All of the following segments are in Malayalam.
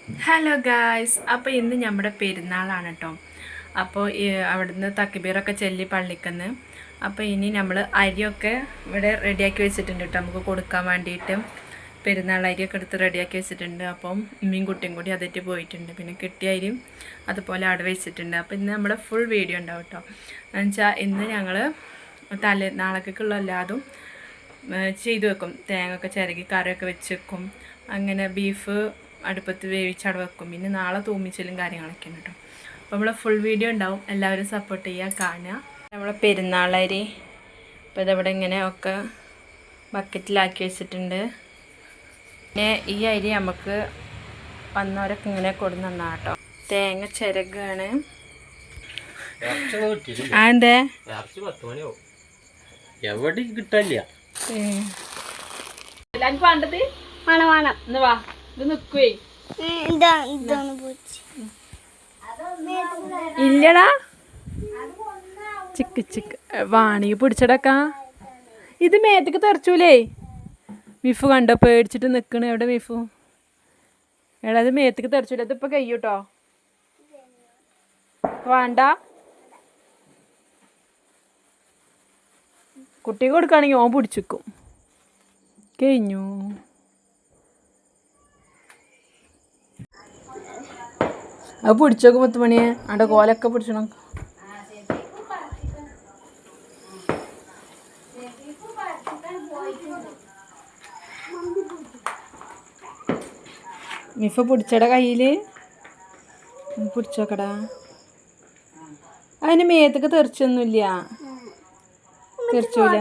ഹലോ ഗായ്സ്, അപ്പോൾ ഇന്ന് നമ്മുടെ പെരുന്നാളാണ് കേട്ടോ. അപ്പോൾ അവിടുന്ന് തക്ബീറൊക്കെ ചൊല്ലി പള്ളിക്കന്ന്. അപ്പോൾ ഇനി നമ്മൾ അരിയൊക്കെ ഇവിടെ റെഡിയാക്കി വെച്ചിട്ടുണ്ട് കേട്ടോ, നമുക്ക് കൊടുക്കാൻ വേണ്ടിയിട്ട്. പെരുന്നാൾ അരിയൊക്കെ എടുത്ത് റെഡിയാക്കി വെച്ചിട്ടുണ്ട്. അപ്പം ഉമ്മയും കുട്ടിയും കൂടി അതേറ്റ് പോയിട്ടുണ്ട്. പിന്നെ കിട്ടിയ അരിയും അതുപോലെ അവിടെ വെച്ചിട്ടുണ്ട്. അപ്പോൾ ഇന്ന് നമ്മുടെ ഫുൾ വീഡിയോ ഉണ്ടാവും കേട്ടോ. എന്നുവെച്ചാൽ ഇന്ന് ഞങ്ങൾ നാളേക്കുള്ള എല്ലാതും ചെയ്തു വെക്കും. തേങ്ങ ഒക്കെ ചിരകി കറിയൊക്കെ വെച്ച് വെക്കും. അങ്ങനെ ബീഫ് അടുപ്പത്ത് വേവിച്ചവിടെ വെക്കും. പിന്നെ നാളെ തൂമിച്ചലും കാര്യങ്ങളൊക്കെ ഉണ്ട് കേട്ടോ. അപ്പോൾ നമ്മളെ ഫുൾ വീഡിയോ ഉണ്ടാവും. എല്ലാവരും സപ്പോർട്ട് ചെയ്യുക, കാണുക. നമ്മളെ പെരുന്നാളരി ഇപ്പോൾ ഇതവിടെ ഇങ്ങനെ ഒക്കെ ബക്കറ്റിലാക്കി വെച്ചിട്ടുണ്ട്. പിന്നെ ഈ അരി നമുക്ക് വന്നവരൊക്കെ ഇങ്ങനെ കൊടുന്ന് തന്നാ കേട്ടോ. തേങ്ങ ചിരകാണ്. അതെന്തേ എവിടെ കിട്ടില്ല വേണ്ടത് വേണം വാ. ഇത് നിക്കുവേ ഇല്ലടാ. ചിക്ക് ചിക്ക് വാണിക്ക് പിടിച്ചടക്കാ. ഇത് മേത്തേക്ക് തെറിച്ചൂലേ. മിഫു കണ്ടോ പേടിച്ചിട്ട് നിക്കണ്. എവിടെ മിഫു? എടാ അത് മേത്തേക്ക് തെറിച്ചൂല. ഇതിപ്പോ കഴിയൂട്ടോ. വേണ്ട, കുട്ടിക്ക് കൊടുക്കുകയാണെങ്കിൽ ഓൻ പിടിച്ചിക്കും. കഴിഞ്ഞു. അത് പിടിച്ചോക്കും 10 മണിയെ. അവിടെ കോലൊക്കെ പിടിച്ചണം. മിഫ പിടിച്ചടാ കയ്യില്. പിടിച്ചോക്കടാ. അതിന് മേത്തൊക്കെ തെറിച്ചൊന്നുമില്ല. തെറിച്ചൂല.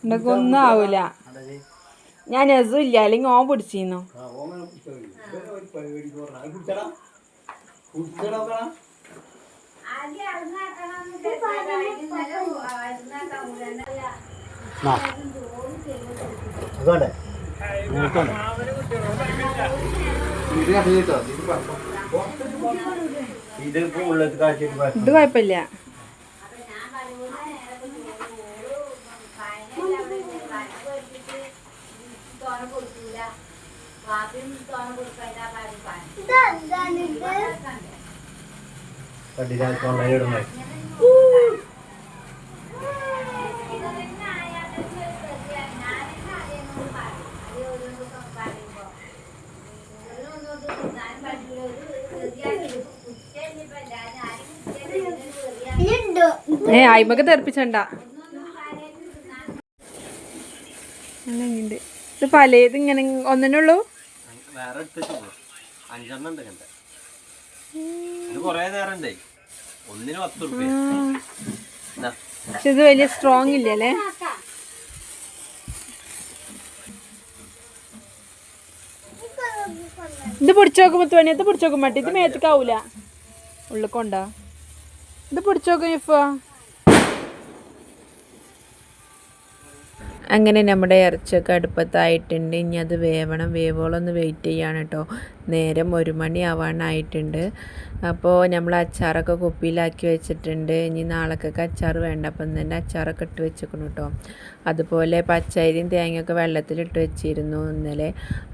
ഇതൊക്കെ ഒന്നും ആവൂല. ഞാൻ രസം ഇല്ല, അല്ലെങ്കിൽ ഓൻ പിടിച്ചിരുന്നു. ഇത് കുഴപ്പമില്ല. അയിമൊക്കെ തെറിപ്പിച്ചണ്ട. ഇത് പലേത് ഇങ്ങനെ ഒന്നിനുള്ളൂ. പക്ഷെ ഇത് വലിയ സ്ട്രോങ് ഇല്ലല്ലേ. ഇത് പിടിച്ചോക്കും 10 മണി. ഇത് പിടിച്ചോക്കും മട്ടി. ഇത് മേത്തേക്കാവൂല. ഉള്ളിക്കൊണ്ടാ. ഇത് പിടിച്ചോക്കും ഇപ്പൊ. അങ്ങനെ നമ്മുടെ ഇറച്ചിയൊക്കെ അടുപ്പത്തായിട്ടുണ്ട്. ഇനി അത് വേവണം. വേവോളൊന്ന് വെയിറ്റ് ചെയ്യാണ് കേട്ടോ. നേരം 1 മണി ആവാനായിട്ടുണ്ട്. അപ്പോൾ നമ്മൾ അച്ചാറൊക്കെ കുപ്പിയിലാക്കി വെച്ചിട്ടുണ്ട്. ഇനി നാളേക്കൊക്കെ അച്ചാർ വേണ്ട. അപ്പം തന്നെ അച്ചാറൊക്കെ ഇട്ട് വെച്ചിരിക്കണം കേട്ടോ. അതുപോലെ പച്ചരിയും തേങ്ങയൊക്കെ വെള്ളത്തിലിട്ട് വെച്ചിരുന്നു ഇന്നലെ.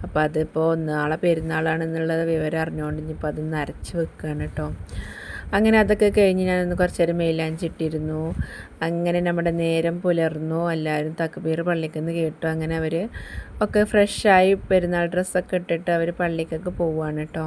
അപ്പോൾ അതിപ്പോൾ നാളെ പെരുന്നാളാണെന്നുള്ള വിവരം അറിഞ്ഞുകൊണ്ട് ഇനിയിപ്പോൾ അതൊന്ന് അരച്ച് വെക്കുകയാണ് കേട്ടോ. അങ്ങനെ അതൊക്കെ കഴിഞ്ഞ് ഞാനൊന്ന് കുറച്ച് നേരം മെയിലാഞ്ചിട്ടിരുന്നു. അങ്ങനെ നമ്മുടെ നേരം പുലർന്നു. എല്ലാവരും തക്ബീർ പള്ളിക്കെന്ന് കേട്ടു. അങ്ങനെ അവർ ഒക്കെ ഫ്രഷായി പെരുന്നാൾ ഡ്രസ്സൊക്കെ ഇട്ടിട്ട് അവർ പള്ളിക്കൊക്കെ പോവുകയാണ് കേട്ടോ.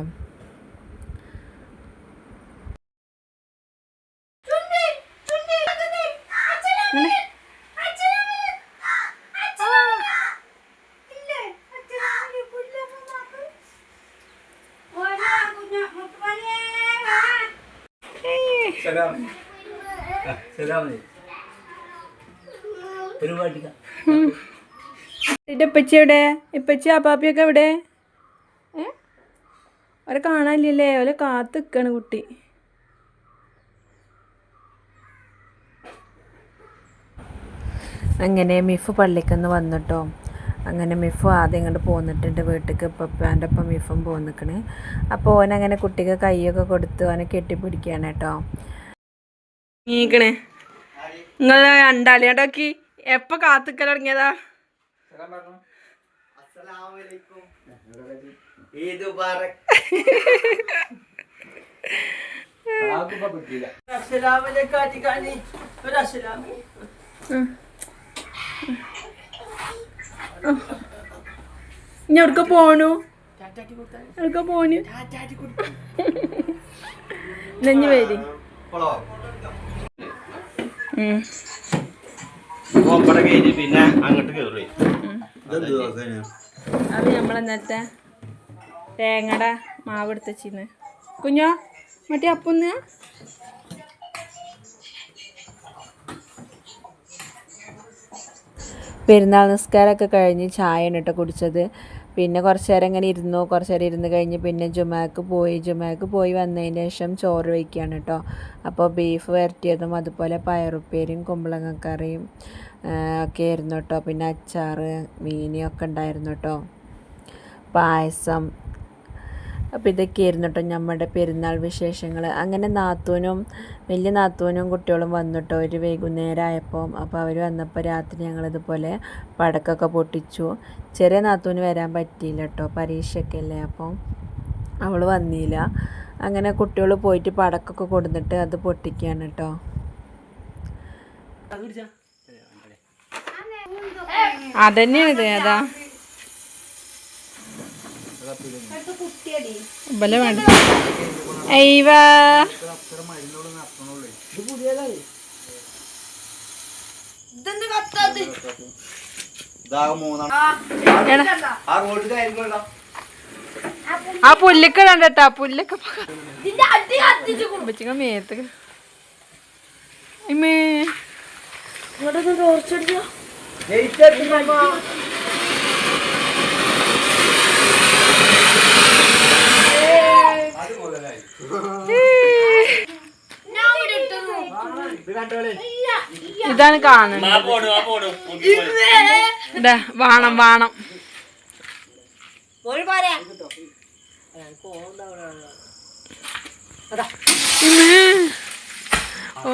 ഇപ്പച്ചി എവിടെ? ഇപ്പച്ചി ആപ്പാപ്പിയൊക്കെ എവിടെ? അവരെ കാണാനില്ലല്ലേ. അവരെ കാത്ത് നിൽക്കാണ് കുട്ടി. അങ്ങനെ മിഫു പള്ളിക്കൊന്ന് വന്നിട്ടോ. അങ്ങനെ മിഫു ആദ്യം ഇങ്ങോട്ട് പോന്നിട്ടുണ്ട് വീട്ടിലേക്ക്. ഇപ്പം ഒപ്പം മിഫും പോന്നിക്കണ്. അപ്പോൾ ഓനങ്ങനെ കുട്ടിക്ക് കൈയൊക്കെ കൊടുത്ത് ഓനെ കെട്ടിപ്പിടിക്കുകയാണ് കേട്ടോ. നീക്കണേ നിങ്ങൾ രണ്ടാളിയാണ്ടാക്കി എപ്പോൾ കാത്തിക്കൽ തുടങ്ങിയതാ? ഇനി എവിടക്ക പോണു എവിടക്ക പോണു നെഞ്ഞു പേര് പിന്നെ അങ്ങോട്ട് കേറി അത് നമ്മളെന്നത്തെ തേങ്ങട മാവ് എടുത്തച്ചിന്ന് കുഞ്ഞോ മറ്റേ അപ്പൊന്ന് പെരുന്നാൾ നിസ്കാരമൊക്കെ കഴിഞ്ഞ് ചായയാണ് കേട്ടോ കുടിച്ചത്. പിന്നെ കുറച്ച് നേരം ഇങ്ങനെ ഇരുന്നു, കുറച്ച് നേരം ഇരുന്ന് കഴിഞ്ഞ് പിന്നെ ജുമാക്ക് പോയി വന്നതിന് ശേഷം ചോറ് വയ്ക്കുകയാണ് കേട്ടോ. അപ്പോൾ ബീഫ് വരട്ടിയതും അതുപോലെ പയറുപ്പേരിയും കുമ്പളങ്ങക്കറിയും ഒക്കെ ആയിരുന്നു കേട്ടോ. പിന്നെ അച്ചാർ മീനൊക്കെ ഉണ്ടായിരുന്നു കേട്ടോ, പായസം. അപ്പോൾ ഇതൊക്കെയായിരുന്നു കേട്ടോ നമ്മുടെ പെരുന്നാൾ വിശേഷങ്ങൾ. അങ്ങനെ വലിയ നാത്തൂനും കുട്ടികളും വന്നിട്ടോ ഒരു വൈകുന്നേരം ആയപ്പോൾ. അപ്പോൾ അവർ വന്നപ്പോൾ രാത്രി ഞങ്ങളിതുപോലെ പടക്കമൊക്കെ പൊട്ടിച്ചു. ചെറിയ നാത്തൂന് വരാൻ പറ്റിയില്ല കേട്ടോ, പരീക്ഷയൊക്കെ അല്ലേ, അപ്പം അവൾ വന്നില്ല. അങ്ങനെ കുട്ടികൾ പോയിട്ട് പടക്കമൊക്കെ കൊടുത്തിട്ട് അത് പൊട്ടിക്കുകയാണ് കേട്ടോ. അതന്നെയാണ് ഇത്. അതാ വേണ്ട ആ പുല്ലൊക്കെ ഇടണ്ടട്ടാ, പുല്ലൊക്കെ മേത്ത് ടോർച്ചടിച്ചോ. ഇതാണ് കാണുന്നത്. വാണം ഓ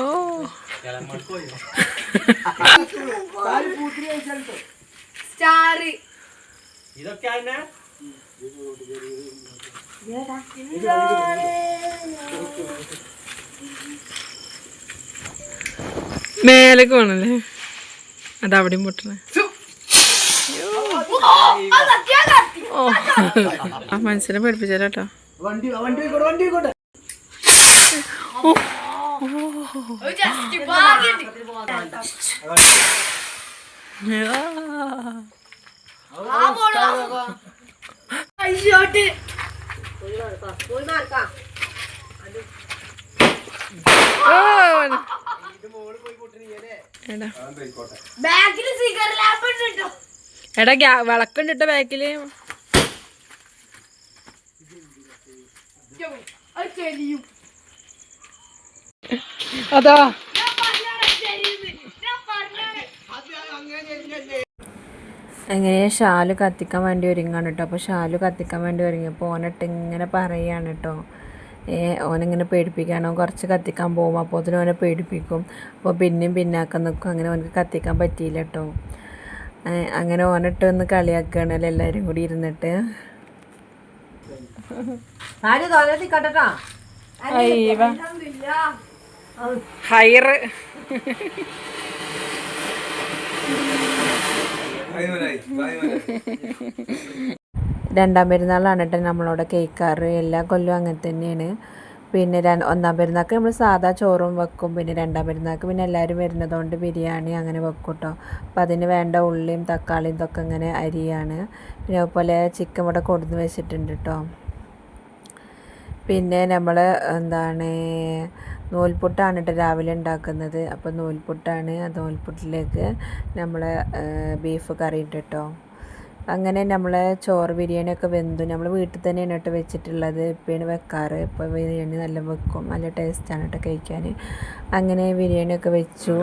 ഇതൊക്കെ മേലേക്ക് വേണല്ലേ, അതവിടെയും പൊട്ടണേ. ഓ ആ മനുഷ്യനെ പഠിപ്പിച്ചാലോ. എടാ വിളക്കുണ്ടിട്ടോ ബാക്കില്. അതാ അങ്ങനെ ഷാല് കത്തിക്കാൻ വേണ്ടി ഒരുങ്ങാണ് കേട്ടോ. അപ്പോൾ ഷാല് കത്തിക്കാൻ വേണ്ടി ഒരുങ്ങിയപ്പോൾ ഓനിട്ട് ഇങ്ങനെ പറയുകയാണ് കേട്ടോ. ഓനിങ്ങനെ പേടിപ്പിക്കുകയാണ്. കുറച്ച് കത്തിക്കാൻ പോകും, അപ്പോൾ അതിന് ഓനെ പേടിപ്പിക്കും. അപ്പോൾ പിന്നെയും പിന്നാക്കം നിൽക്കും. അങ്ങനെ ഓനക്ക് കത്തിക്കാൻ പറ്റിയില്ല കേട്ടോ. അങ്ങനെ ഓനിട്ട് ഒന്ന് കളിയാക്കുകയാണല്ലോ എല്ലാവരും കൂടി ഇരുന്നിട്ട്. ഹൈറ് രണ്ടാം പെരുന്നാളാണ് കേട്ടോ നമ്മളവിടെ കേൾക്കാറ്. എല്ലാ കൊല്ലവും അങ്ങനെ തന്നെയാണ്. പിന്നെ ഒന്നാം പെരുന്നാൾക്ക് നമ്മൾ സാധാ ചോറും വെക്കും. പിന്നെ രണ്ടാം പെരുന്നാൾക്ക് പിന്നെ എല്ലാവരും വരുന്നതുകൊണ്ട് ബിരിയാണി അങ്ങനെ വെക്കും കേട്ടോ. അപ്പം അതിന് വേണ്ട ഉള്ളിയും തക്കാളിയും ഇതൊക്കെ ഇങ്ങനെ അരിയാണ്. പിന്നെ അതുപോലെ ചിക്കൻ ഇവിടെ കൊടുന്ന് വെച്ചിട്ടുണ്ട് കേട്ടോ. പിന്നെ നമ്മൾ നൂൽപുട്ടാണ് കേട്ടോ രാവിലെ ഉണ്ടാക്കുന്നത്. അപ്പോൾ നൂൽപുട്ടാണ്. ആ നൂൽപുട്ടിലേക്ക് നമ്മൾ ബീഫ് കറി ഇട്ട് കേട്ടോ. അങ്ങനെ നമ്മൾ ചോറ് ബിരിയാണിയൊക്കെ വെന്തു. നമ്മൾ വീട്ടിൽ തന്നെയാണ് കേട്ടോ വെച്ചിട്ടുള്ളത്. ഇപ്പോഴാണ് വെക്കാറ്. ഇപ്പോൾ ബിരിയാണി നല്ല വെക്കും, നല്ല ടേസ്റ്റാണ് കേട്ടോ കഴിക്കാൻ. അങ്ങനെ ബിരിയാണിയൊക്കെ വെച്ചു.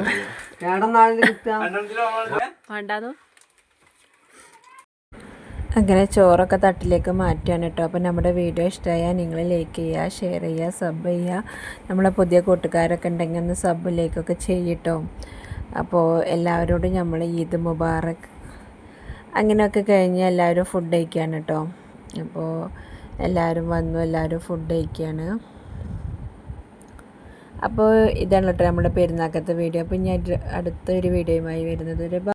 വേണ്ടാന്നോ അങ്ങനെ ചോറൊക്കെ തട്ടിലേക്ക് മാറ്റുകയാണ് കേട്ടോ. അപ്പോൾ നമ്മുടെ വീഡിയോ ഇഷ്ടമായാൽ നിങ്ങൾ ലൈക്ക് ചെയ്യുക, ഷെയർ ചെയ്യുക, സബ് ചെയ്യുക. നമ്മളെ പുതിയ കൂട്ടുകാരൊക്കെ ഉണ്ടെങ്കിൽ ഒന്ന് സബ് ലൈക്കൊക്കെ ചെയ്യട്ടോ. അപ്പോൾ എല്ലാവരോടും നമ്മൾ ഈദ് മുബാറക്ക്. അങ്ങനെയൊക്കെ കഴിഞ്ഞ് എല്ലാവരും ഫുഡ് കഴിക്കുകയാണ് കേട്ടോ. അപ്പോൾ എല്ലാവരും വന്നു, എല്ലാവരും ഫുഡ് കഴിക്കുകയാണ്. അപ്പോൾ ഇതാണ് കേട്ടോ നമ്മുടെ പെരുന്നാക്കത്തെ വീഡിയോ. അപ്പോൾ ഞാൻ അടുത്തൊരു വീഡിയോയുമായി വരുന്നത്.